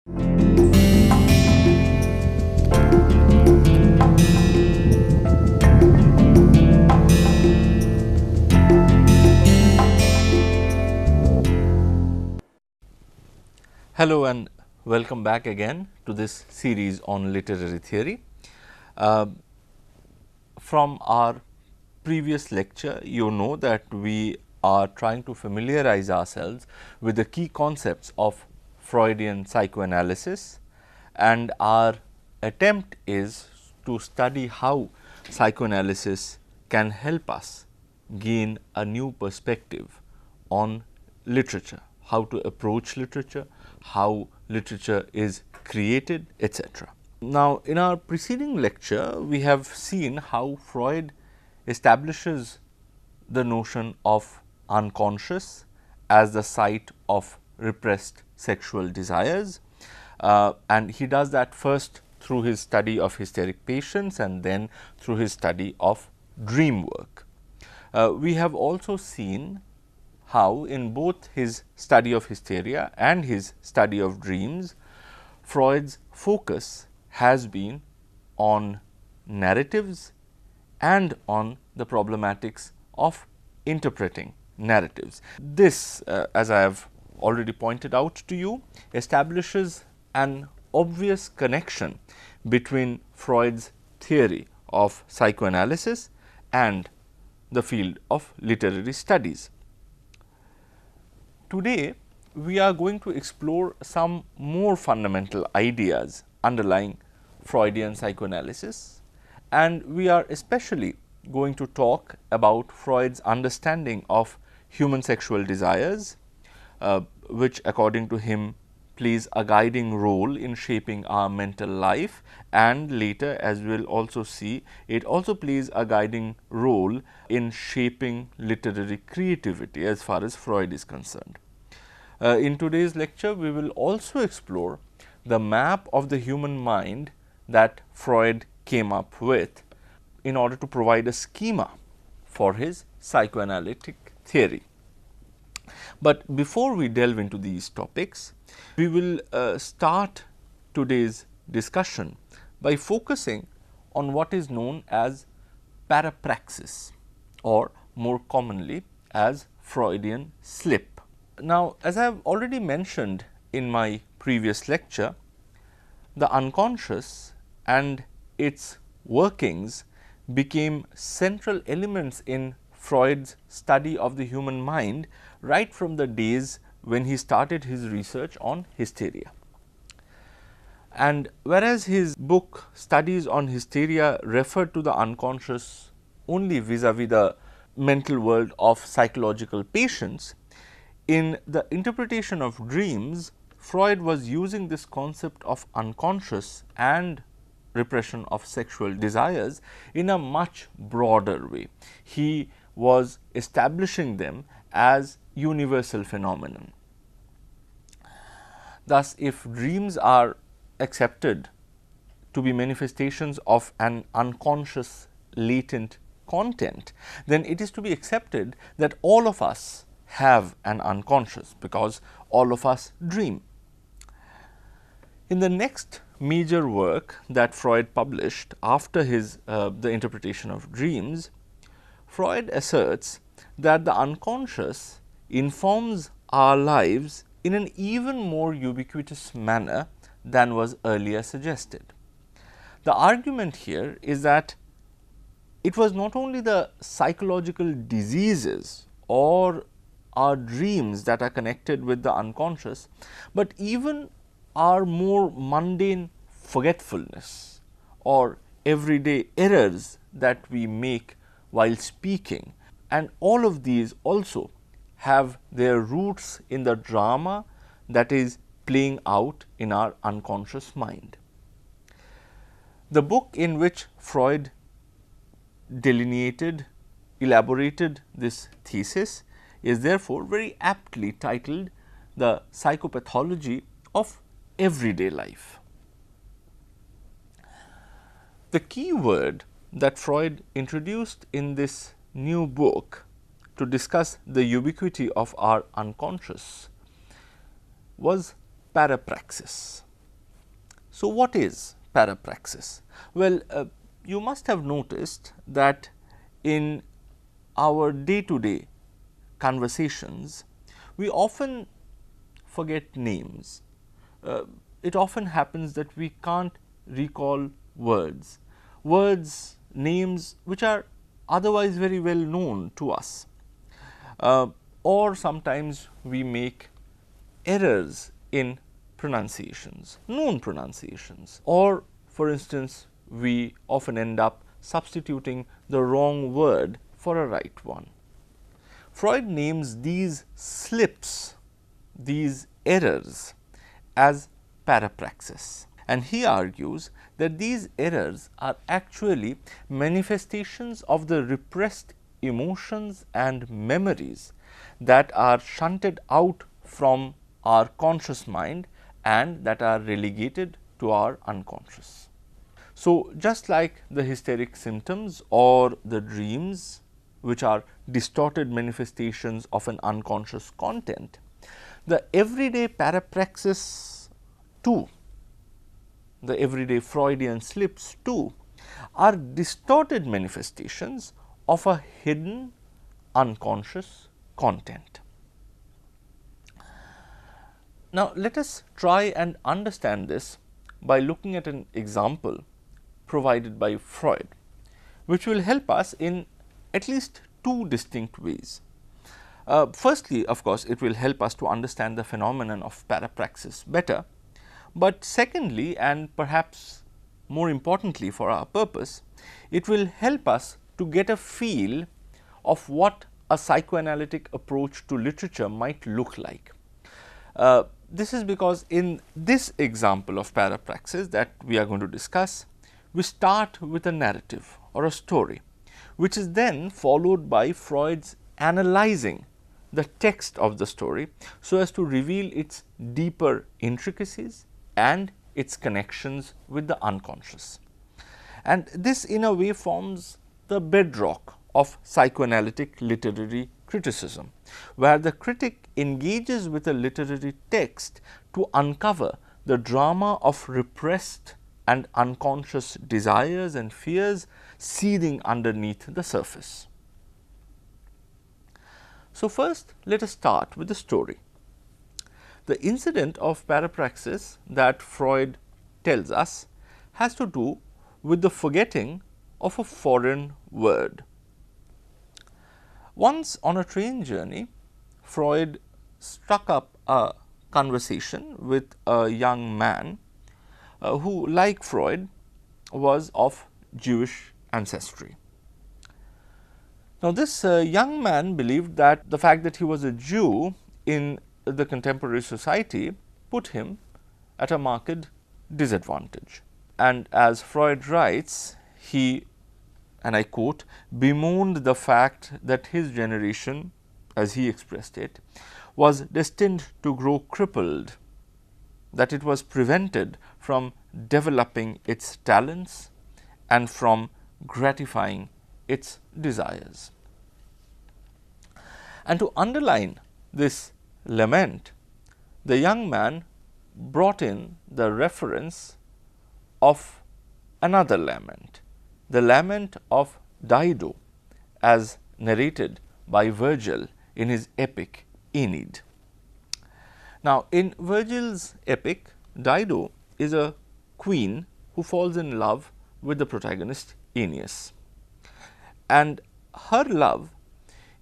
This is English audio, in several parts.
Hello and welcome back again to this series on literary theory. From our previous lecture, you know that we are trying to familiarize ourselves with the key concepts of Freudian psychoanalysis, and our attempt is to study how psychoanalysis can help us gain a new perspective on literature, how to approach literature, how literature is created, etc. Now, in our preceding lecture, we have seen how Freud establishes the notion of unconscious as the site of repressed sexual desires, and he does that first through his study of hysteric patients and then through his study of dream work. We have also seen how in both his study of hysteria and his study of dreams, Freud's focus has been on narratives and on the problematics of interpreting narratives. This, as I have already pointed out to you, establishes an obvious connection between Freud's theory of psychoanalysis and the field of literary studies. Today, we are going to explore some more fundamental ideas underlying Freudian psychoanalysis, and we are especially going to talk about Freud's understanding of human sexual desires, which according to him plays a guiding role in shaping our mental life, and later, as we will also see, it also plays a guiding role in shaping literary creativity as far as Freud is concerned. In today's lecture, we will also explore the map of the human mind that Freud came up with in order to provide a schema for his psychoanalytic theory. But before we delve into these topics, we will start today's discussion by focusing on what is known as parapraxis, or more commonly as Freudian slip. Now, as I have already mentioned in my previous lecture, the unconscious and its workings became central elements in Freud's study of the human mind right from the days when he started his research on hysteria. And whereas his book Studies on Hysteria referred to the unconscious only vis-a-vis the mental world of psychological patients, in the interpretation of dreams, Freud was using this concept of unconscious and repression of sexual desires in a much broader way. He was establishing them as universal phenomenon. Thus, if dreams are accepted to be manifestations of an unconscious latent content, then it is to be accepted that all of us have an unconscious, because all of us dream. In the next major work that Freud published after his the interpretation of dreams, Freud asserts that the unconscious informs our lives in an even more ubiquitous manner than was earlier suggested. The argument here is that it was not only the psychological diseases or our dreams that are connected with the unconscious, but even our more mundane forgetfulness or everyday errors that we make while speaking, and all of these also have their roots in the drama that is playing out in our unconscious mind. The book in which Freud elaborated this thesis is therefore very aptly titled The Psychopathology of Everyday Life. The key word that Freud introduced in this new book to discuss the ubiquity of our unconscious was parapraxis. So, what is parapraxis? Well, you must have noticed that in our day to day conversations, we often forget names. It often happens that we can't recall words, names which are otherwise very well known to us, or sometimes we make errors in pronunciations, known pronunciations, or for instance, we often end up substituting the wrong word for a right one. Freud names these slips, these errors, as parapraxis, and he argues that these errors are actually manifestations of the repressed emotions and memories that are shunted out from our conscious mind and that are relegated to our unconscious. So, just like the hysteric symptoms or the dreams, which are distorted manifestations of an unconscious content, the everyday parapraxis too, the everyday Freudian slips too, are distorted manifestations of a hidden unconscious content. Now, let us try and understand this by looking at an example provided by Freud, which will help us in at least two distinct ways. Firstly, of course, it will help us to understand the phenomenon of parapraxis better, but secondly, and perhaps more importantly for our purpose, it will help us to get a feel of what a psychoanalytic approach to literature might look like. This is because in this example of parapraxis that we are going to discuss, we start with a narrative or a story, which is then followed by Freud's analyzing the text of the story so as to reveal its deeper intricacies and its connections with the unconscious. And this in a way forms the bedrock of psychoanalytic literary criticism, where the critic engages with a literary text to uncover the drama of repressed and unconscious desires and fears seething underneath the surface. So, first let us start with the story. The incident of parapraxis that Freud tells us has to do with the forgetting of a foreign word. Once on a train journey, Freud struck up a conversation with a young man who, like Freud, was of Jewish ancestry. Now, this young man believed that the fact that he was a Jew in the contemporary society put him at a marked disadvantage. And as Freud writes, he, and I quote, bemoaned the fact that his generation, as he expressed it, was destined to grow crippled, that it was prevented from developing its talents and from gratifying its desires. And to underline this lament, the young man brought in the reference of another lament, the lament of Dido, as narrated by Virgil in his epic Aeneid. Now, in Virgil's epic, Dido is a queen who falls in love with the protagonist Aeneas, and her love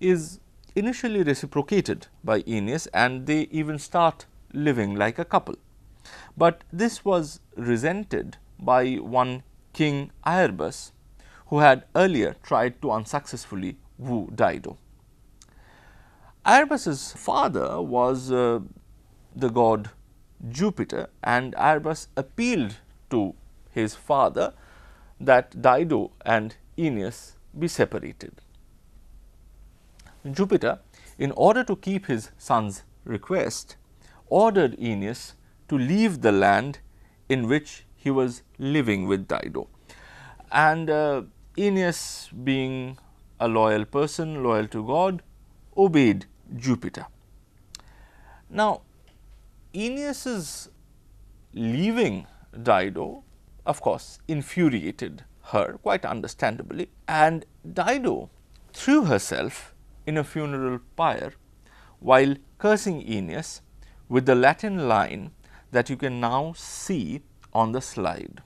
is initially reciprocated by Aeneas, and they even start living like a couple. But this was resented by one King Oedipus, who had earlier tried to unsuccessfully woo Dido. Oedipus's father was the god Jupiter, and Oedipus appealed to his father that Dido and Aeneas be separated. Jupiter, in order to keep his son's request, ordered Aeneas to leave the land in which he was living with Dido. And Aeneas, being a loyal person, loyal to God, obeyed Jupiter. Now, Aeneas's leaving Dido, of course, infuriated her quite understandably, and Dido threw herself in a funeral pyre while cursing Aeneas with the Latin line that you can now see on the slide.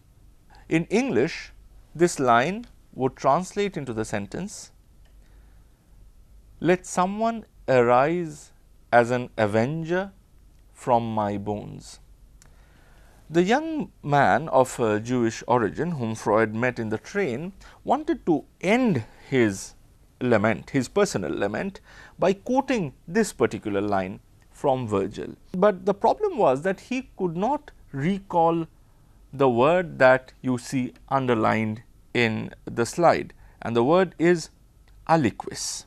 In English, this line would translate into the sentence, "Let someone arise as an avenger from my bones." The young man of Jewish origin whom Freud met in the train wanted to end his lament, his personal lament, by quoting this particular line from Virgil. But the problem was that he could not recall the word that you see underlined in the slide, and the word is aliquis.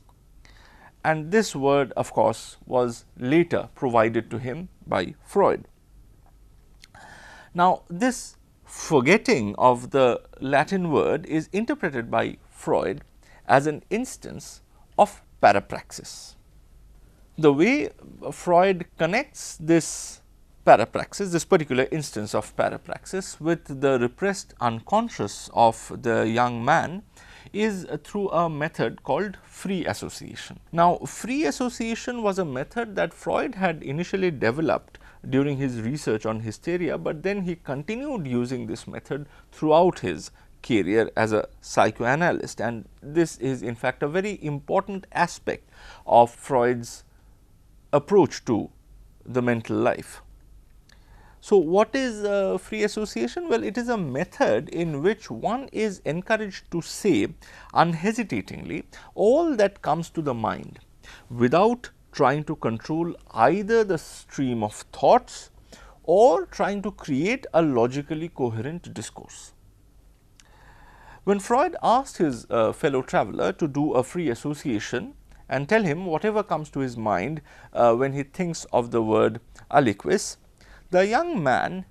And this word, of course, was later provided to him by Freud. Now, this forgetting of the Latin word is interpreted by Freud as an instance of parapraxis. The way Freud connects this parapraxis, this particular instance of parapraxis, with the repressed unconscious of the young man is through a method called free association. Now, free association was a method that Freud had initially developed during his research on hysteria, but then he continued using this method throughout his career as a psychoanalyst, and this is in fact a very important aspect of Freud's approach to the mental life. So, what is free association? Well, it is a method in which one is encouraged to say unhesitatingly all that comes to the mind without trying to control either the stream of thoughts or trying to create a logically coherent discourse. When Freud asked his fellow traveler to do a free association and tell him whatever comes to his mind when he thinks of the word aliquis, the young man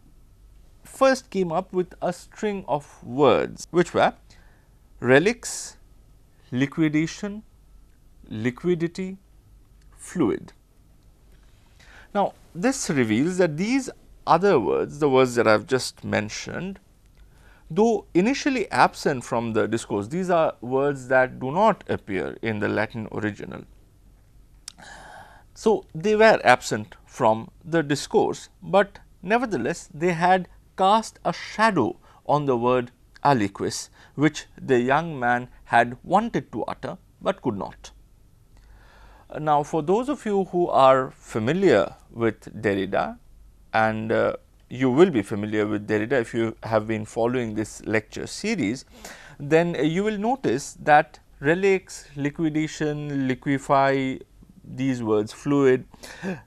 first came up with a string of words which were relics, liquidation, liquidity, fluid. Now, this reveals that these other words, the words that I have just mentioned, though initially absent from the discourse, these are words that do not appear in the Latin original. So, they were absent from the discourse, but nevertheless they had cast a shadow on the word aliquis, which the young man had wanted to utter, but could not. Now, for those of you who are familiar with Derrida, and you will be familiar with Derrida if you have been following this lecture series, then you will notice that relics, liquidation, liquefy, these words fluid,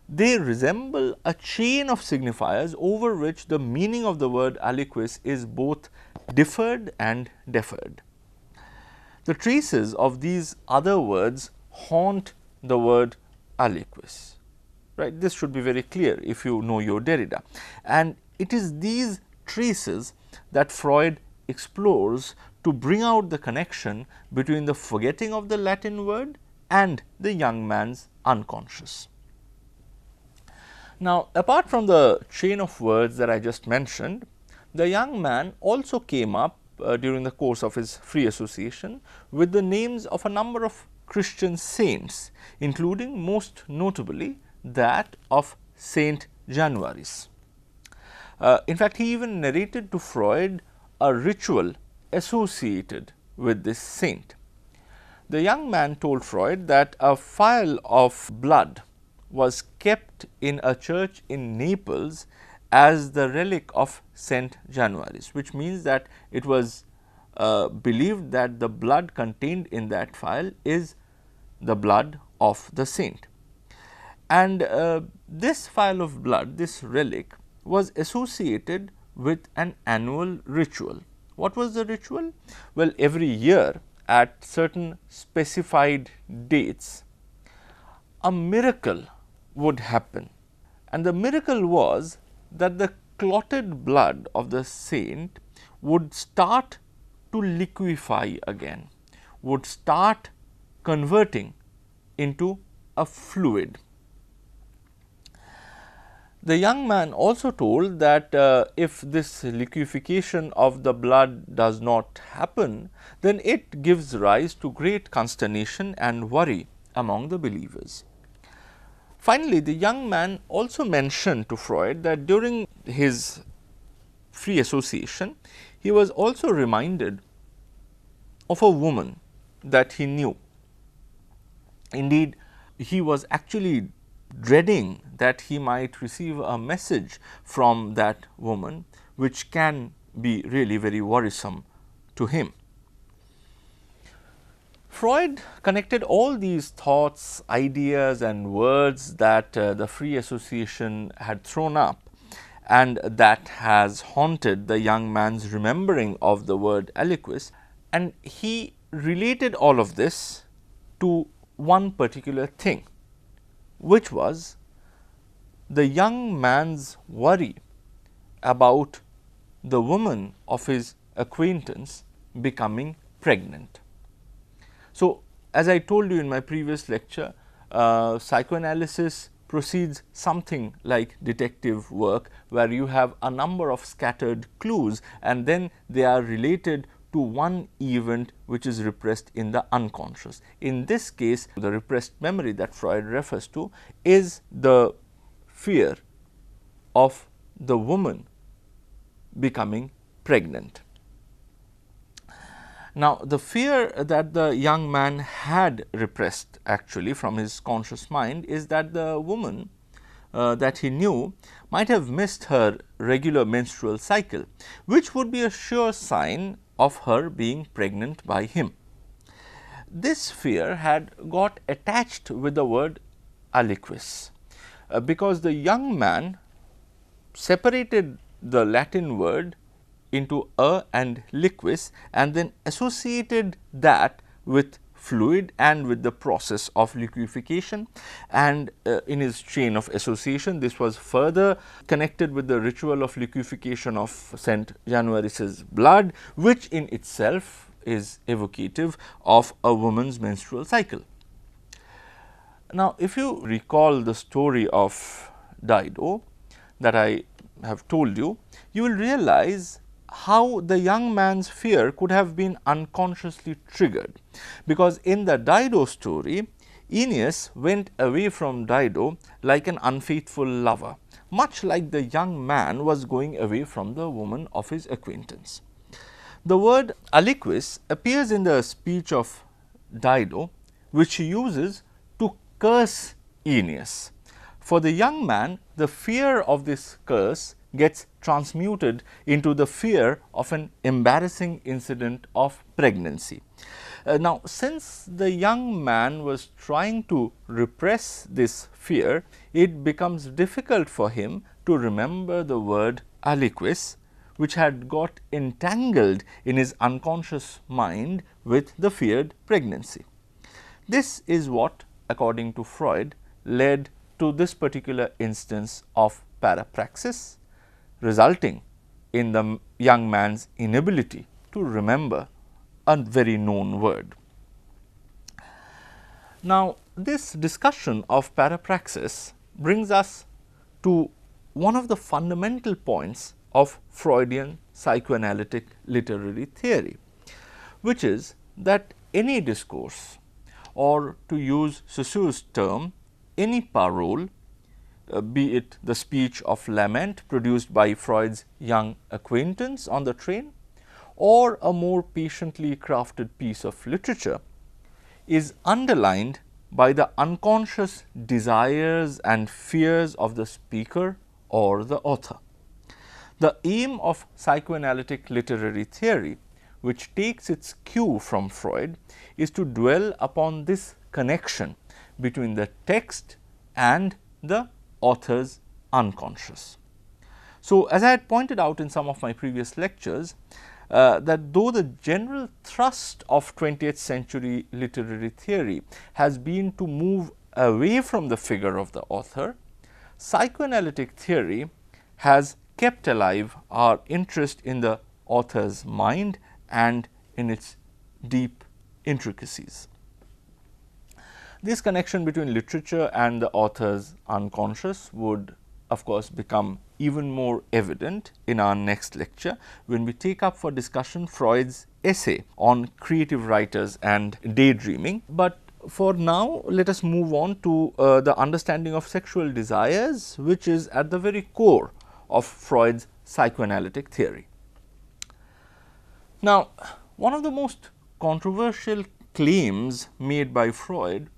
they resemble a chain of signifiers over which the meaning of the word aliquis is both differed and deferred. The traces of these other words haunt the word aliquis, right. This should be very clear if you know your Derrida, and it is these traces that Freud explores to bring out the connection between the forgetting of the Latin word and the young man's unconscious. Now, apart from the chain of words that I just mentioned, the young man also came up during the course of his free association with the names of a number of Christian saints, including most notably that of Saint Januaris. In fact, he even narrated to Freud a ritual associated with this saint. The young man told Freud that a phial of blood was kept in a church in Naples as the relic of Saint Januaris, which means that it was believed that the blood contained in that phial is the blood of the saint. And this phial of blood, this relic, was associated with an annual ritual. What was the ritual? Well, every year at certain specified dates, a miracle would happen, and the miracle was that the clotted blood of the saint would start to liquefy again, would start converting into a fluid. The young man also told that if this liquefaction of the blood does not happen, then it gives rise to great consternation and worry among the believers. Finally, the young man also mentioned to Freud that during his free association, he was also reminded of a woman that he knew. Indeed, he was actually dreading that he might receive a message from that woman, which can be really very worrisome to him. Freud connected all these thoughts, ideas and words that the free association had thrown up and that has haunted the young man's remembering of the word aliquis, and he related all of this to one particular thing, which was the young man's worry about the woman of his acquaintance becoming pregnant. So, as I told you in my previous lecture, psychoanalysis proceeds something like detective work, where you have a number of scattered clues and then they are related to one event which is repressed in the unconscious. In this case, the repressed memory that Freud refers to is the fear of the woman becoming pregnant. Now, the fear that the young man had repressed actually from his conscious mind is that the woman that he knew might have missed her regular menstrual cycle, which would be a sure sign of her being pregnant by him. This fear had got attached with the word aliquis, because the young man separated the Latin word into a and liquis and then associated that with fluid and with the process of liquefaction, and in his chain of association this was further connected with the ritual of liquefaction of Saint Januaris's blood, which in itself is evocative of a woman's menstrual cycle. Now, if you recall the story of Dido that I have told you, you will realize how the young man's fear could have been unconsciously triggered, because in the Dido story, Aeneas went away from Dido like an unfaithful lover, much like the young man was going away from the woman of his acquaintance. The word aliquis appears in the speech of Dido, which he uses to curse Aeneas. For the young man, the fear of this curse gets transmuted into the fear of an embarrassing incident of pregnancy. Now, since the young man was trying to repress this fear, it becomes difficult for him to remember the word aliquis, which had got entangled in his unconscious mind with the feared pregnancy. This is what, according to Freud, led to this particular instance of parapraxis, resulting in the young man's inability to remember a very known word. Now, this discussion of parapraxis brings us to one of the fundamental points of Freudian psychoanalytic literary theory, which is that any discourse, or to use Saussure's term, any parole, be it the speech of lament produced by Freud's young acquaintance on the train, or a more patiently crafted piece of literature, is underlined by the unconscious desires and fears of the speaker or the author. The aim of psychoanalytic literary theory, which takes its cue from Freud, is to dwell upon this connection between the text and the author's unconscious. So, as I had pointed out in some of my previous lectures, that though the general thrust of 20th century literary theory has been to move away from the figure of the author, psychoanalytic theory has kept alive our interest in the author's mind and in its deep intricacies. This connection between literature and the author's unconscious would of course, become even more evident in our next lecture when we take up for discussion Freud's essay on creative writers and daydreaming. But for now, let us move on to the understanding of sexual desires, which is at the very core of Freud's psychoanalytic theory. Now, one of the most controversial claims made by Freud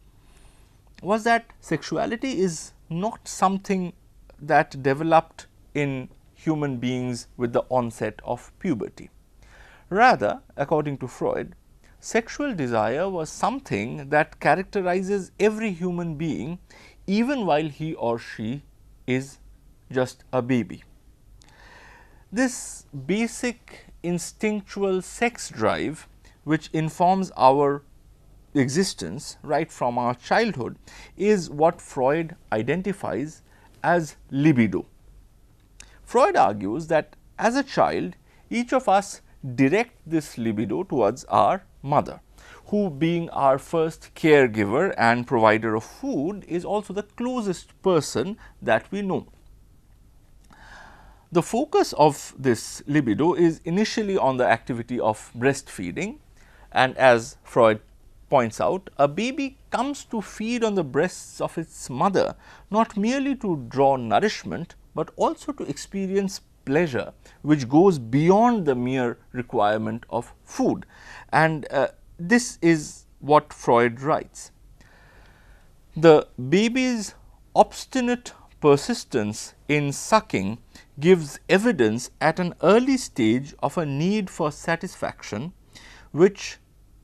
was that sexuality is not something that developed in human beings with the onset of puberty. Rather, according to Freud, sexual desire was something that characterizes every human being even while he or she is just a baby. This basic instinctual sex drive, which informs our existence right from our childhood, is what Freud identifies as libido. Freud argues that as a child, each of us direct this libido towards our mother, who, being our first caregiver and provider of food, is also the closest person that we know. The focus of this libido is initially on the activity of breastfeeding, and as Freud points out, a baby comes to feed on the breasts of its mother not merely to draw nourishment, but also to experience pleasure, which goes beyond the mere requirement of food. And this is what Freud writes. The baby's obstinate persistence in sucking gives evidence at an early stage of a need for satisfaction, which,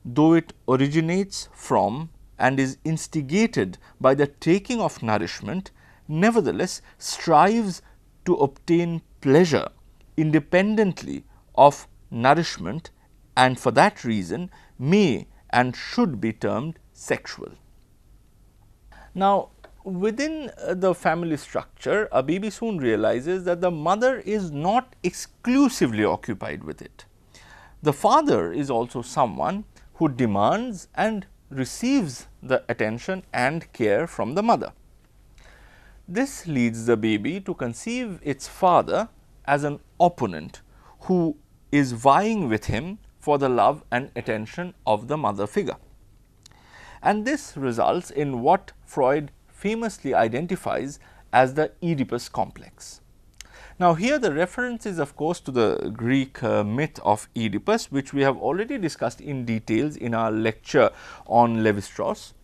though it originates from and is instigated by the taking of nourishment, nevertheless strives to obtain pleasure independently of nourishment, and for that reason may and should be termed sexual. Now, within the family structure, a baby soon realizes that the mother is not exclusively occupied with it. The father is also someone who demands and receives the attention and care from the mother. This leads the baby to conceive its father as an opponent who is vying with him for the love and attention of the mother figure. And this results in what Freud famously identifies as the Oedipus complex. Now, here the reference is of course to the Greek myth of Oedipus, which we have already discussed in details in our lecture on Levi-Strauss.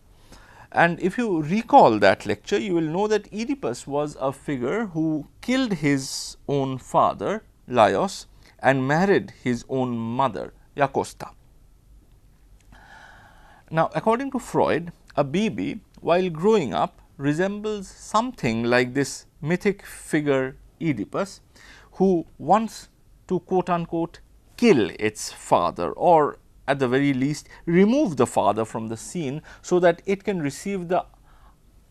And if you recall that lecture, you will know that Oedipus was a figure who killed his own father, Laios, and married his own mother, Jocasta. Now, according to Freud, a baby, while growing up, resembles something like this mythic figure Oedipus, who wants to quote unquote kill its father, or at the very least remove the father from the scene so that it can receive the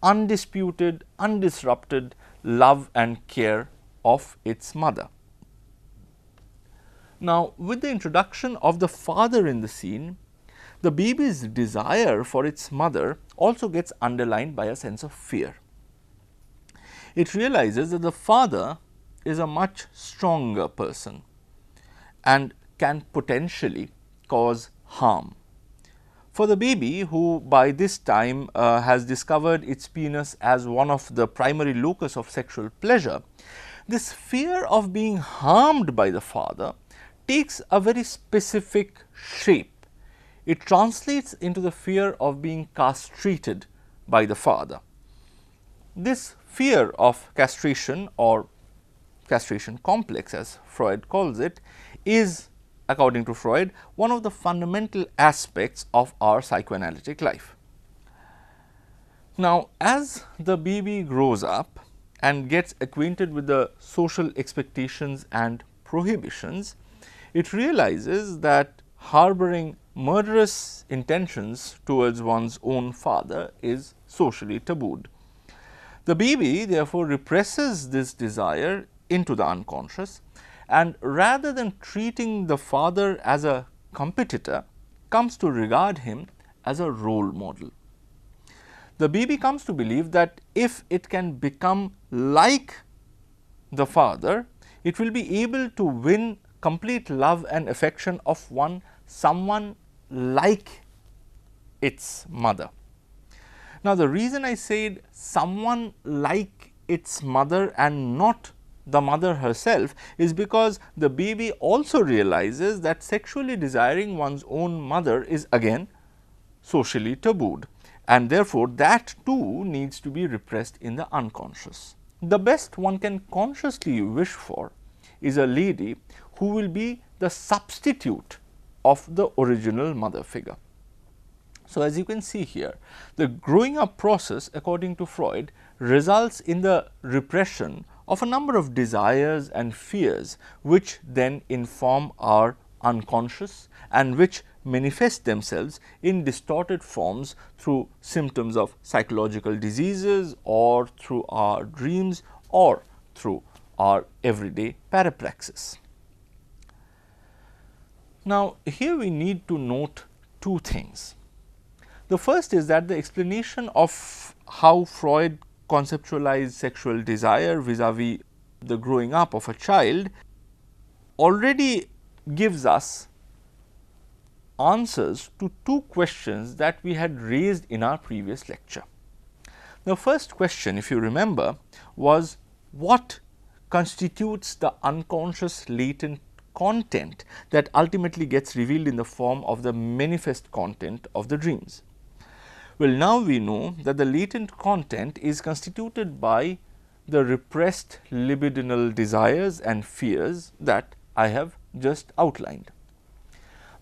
undisputed, undisrupted love and care of its mother. Now, with the introduction of the father in the scene, the baby's desire for its mother also gets underlined by a sense of fear. It realizes that the father is a much stronger person and can potentially cause harm. For the baby, who by this time has discovered its penis as one of the primary locus of sexual pleasure, this fear of being harmed by the father takes a very specific shape. It translates into the fear of being castrated by the father. This fear of castration, or castration complex as Freud calls it, is, according to Freud, one of the fundamental aspects of our psychoanalytic life. Now, as the baby grows up and gets acquainted with the social expectations and prohibitions, it realizes that harboring murderous intentions towards one's own father is socially tabooed. The baby therefore represses this desire into the unconscious, and rather than treating the father as a competitor, comes to regard him as a role model. The baby comes to believe that if it can become like the father, it will be able to win complete love and affection of someone like its mother. Now, the reason I said someone like its mother and not the mother herself is because the baby also realizes that sexually desiring one's own mother is again socially tabooed, and therefore, that too needs to be repressed in the unconscious. The best one can consciously wish for is a lady who will be the substitute of the original mother figure. So, as you can see here, the growing up process according to Freud results in the repression of a number of desires and fears, which then inform our unconscious and which manifest themselves in distorted forms through symptoms of psychological diseases or through our dreams or through our everyday parapraxis. Now, here we need to note two things. The first is that the explanation of how Freud conceptualized sexual desire vis-a-vis the growing up of a child already gives us answers to two questions that we had raised in our previous lecture. The first question, if you remember, was what constitutes the unconscious latent content that ultimately gets revealed in the form of the manifest content of the dreams. Well, now we know that the latent content is constituted by the repressed libidinal desires and fears that I have just outlined.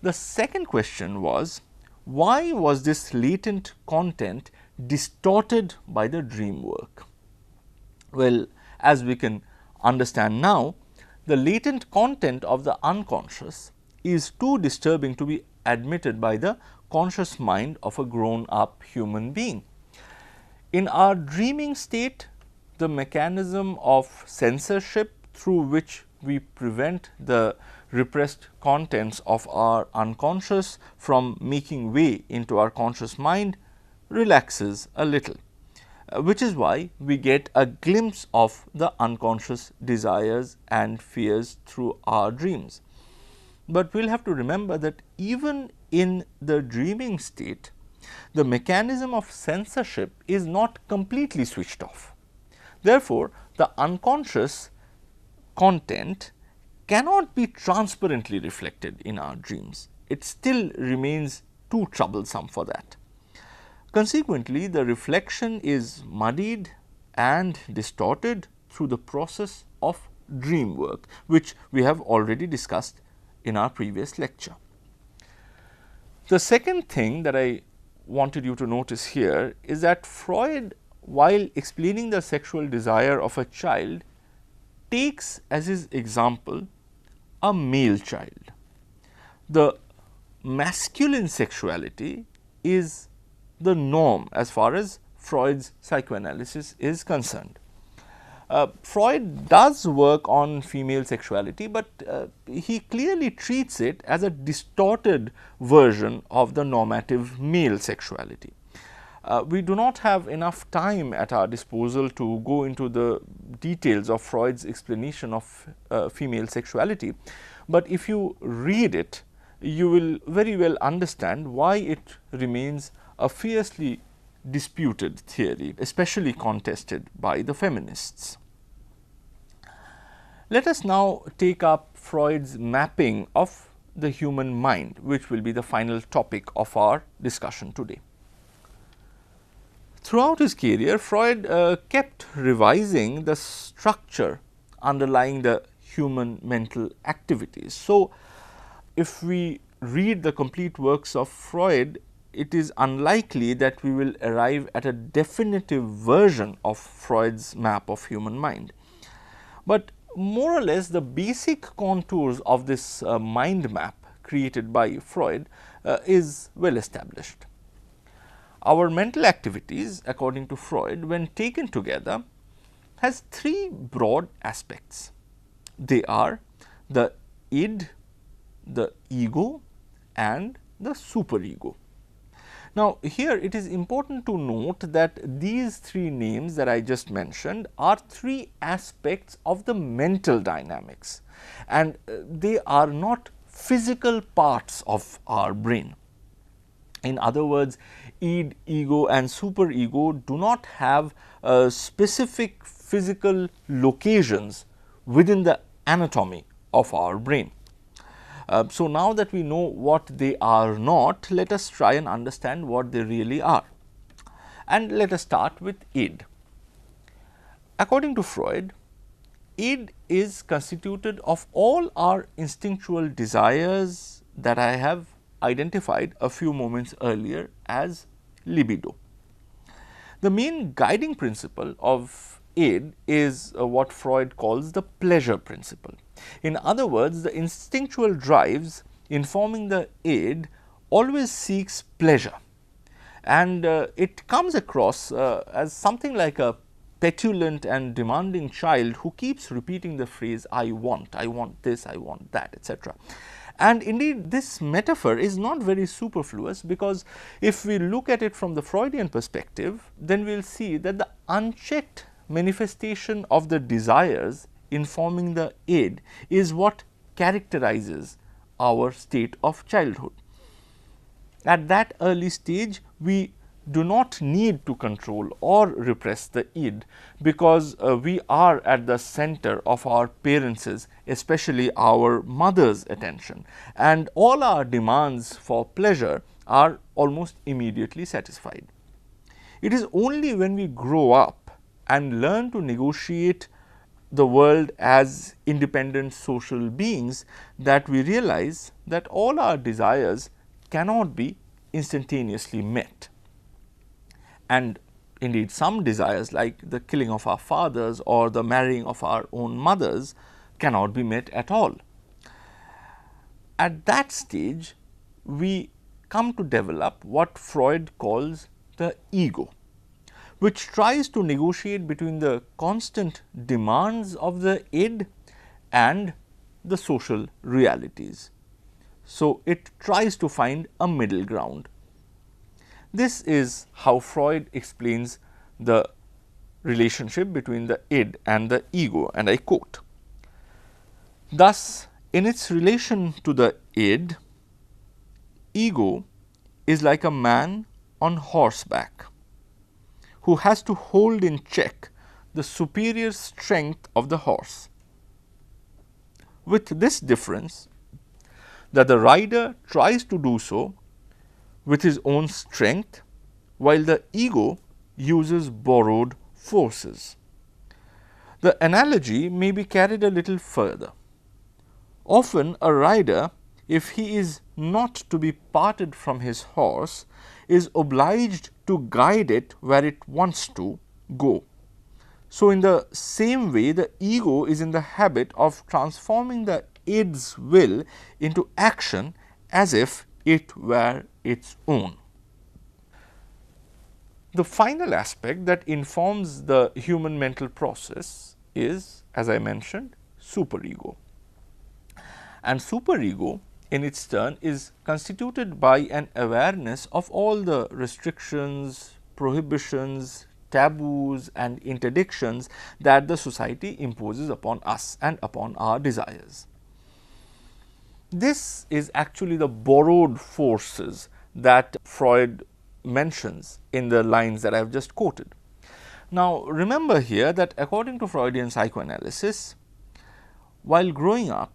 The second question was, why was this latent content distorted by the dream work? Well, as we can understand now, the latent content of the unconscious is too disturbing to be admitted by the conscious mind of a grown up human being. In our dreaming state, the mechanism of censorship through which we prevent the repressed contents of our unconscious from making way into our conscious mind relaxes a little, which is why we get a glimpse of the unconscious desires and fears through our dreams. But we will have to remember that even in the dreaming state, the mechanism of censorship is not completely switched off. Therefore, the unconscious content cannot be transparently reflected in our dreams. It still remains too troublesome for that. Consequently, the reflection is muddied and distorted through the process of dream work, which we have already discussed in our previous lecture. The second thing that I wanted you to notice here is that Freud, while explaining the sexual desire of a child, takes as his example a male child. The masculine sexuality is the norm as far as Freud's psychoanalysis is concerned. Freud does work on female sexuality, but he clearly treats it as a distorted version of the normative male sexuality. We do not have enough time at our disposal to go into the details of Freud's explanation of female sexuality, but if you read it, you will very well understand why it remains a fiercely disputed theory, especially contested by the feminists. Let us now take up Freud's mapping of the human mind, which will be the final topic of our discussion today. Throughout his career, Freud kept revising the structure underlying the human mental activities. So, if we read the complete works of Freud, it is unlikely that we will arrive at a definitive version of Freud's map of human mind. But more or less the basic contours of this mind map created by Freud is well established. Our mental activities, according to Freud, when taken together, has three broad aspects. They are the id, the ego and the superego. Now, here it is important to note that these three names that I just mentioned are three aspects of the mental dynamics, and they are not physical parts of our brain. In other words, id, ego and superego do not have specific physical locations within the anatomy of our brain. So, now that we know what they are not, let us try and understand what they really are. And let us start with id. According to Freud, id is constituted of all our instinctual desires that I have identified a few moments earlier as libido. The main guiding principle of id is what Freud calls the pleasure principle. In other words, the instinctual drives informing the id always seeks pleasure, and it comes across as something like a petulant and demanding child who keeps repeating the phrase I want this, I want that, etc. And indeed, this metaphor is not very superfluous, because if we look at it from the Freudian perspective, then we will see that the unchecked manifestation of the desires informing the id is what characterizes our state of childhood. At that early stage, we do not need to control or repress the id, because we are at the center of our parents', especially our mother's attention, and all our demands for pleasure are almost immediately satisfied. It is only when we grow up and learn to negotiate the world as independent social beings that we realize that all our desires cannot be instantaneously met. And indeed, some desires like the killing of our fathers or the marrying of our own mothers cannot be met at all. At that stage, we come to develop what Freud calls the ego, which tries to negotiate between the constant demands of the id and the social realities. So, it tries to find a middle ground. This is how Freud explains the relationship between the id and the ego, and I quote, "Thus, in its relation to the id, ego is like a man on horseback who has to hold in check the superior strength of the horse, with this difference that the rider tries to do so with his own strength, while the ego uses borrowed forces. The analogy may be carried a little further. Often a rider, if he is not to be parted from his horse, is obliged to guide it where it wants to go. So, in the same way, the ego is in the habit of transforming the id's will into action as if it were its own." The final aspect that informs the human mental process is, as I mentioned, superego. And superego in its turn is constituted by an awareness of all the restrictions, prohibitions, taboos and interdictions that the society imposes upon us and upon our desires. This is actually the borrowed forces that Freud mentions in the lines that I have just quoted. Now, remember here that according to Freudian psychoanalysis, while growing up,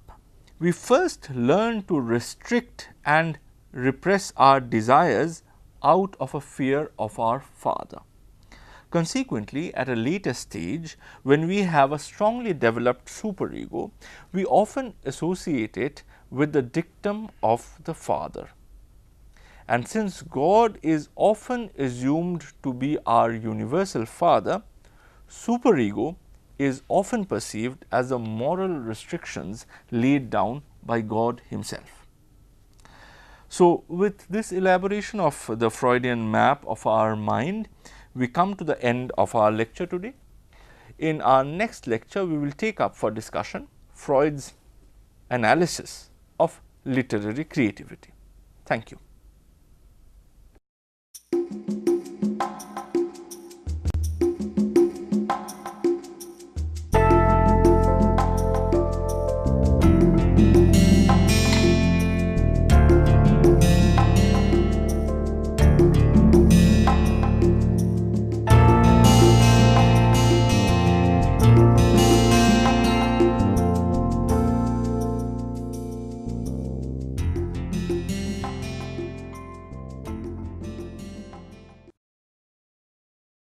we first learn to restrict and repress our desires out of a fear of our father. Consequently, at a later stage, when we have a strongly developed superego, we often associate it with the dictum of the father. And since God is often assumed to be our universal father, superego is often perceived as the moral restrictions laid down by God himself. So, with this elaboration of the Freudian map of our mind, we come to the end of our lecture today. In our next lecture, we will take up for discussion Freud's analysis of literary creativity. Thank you.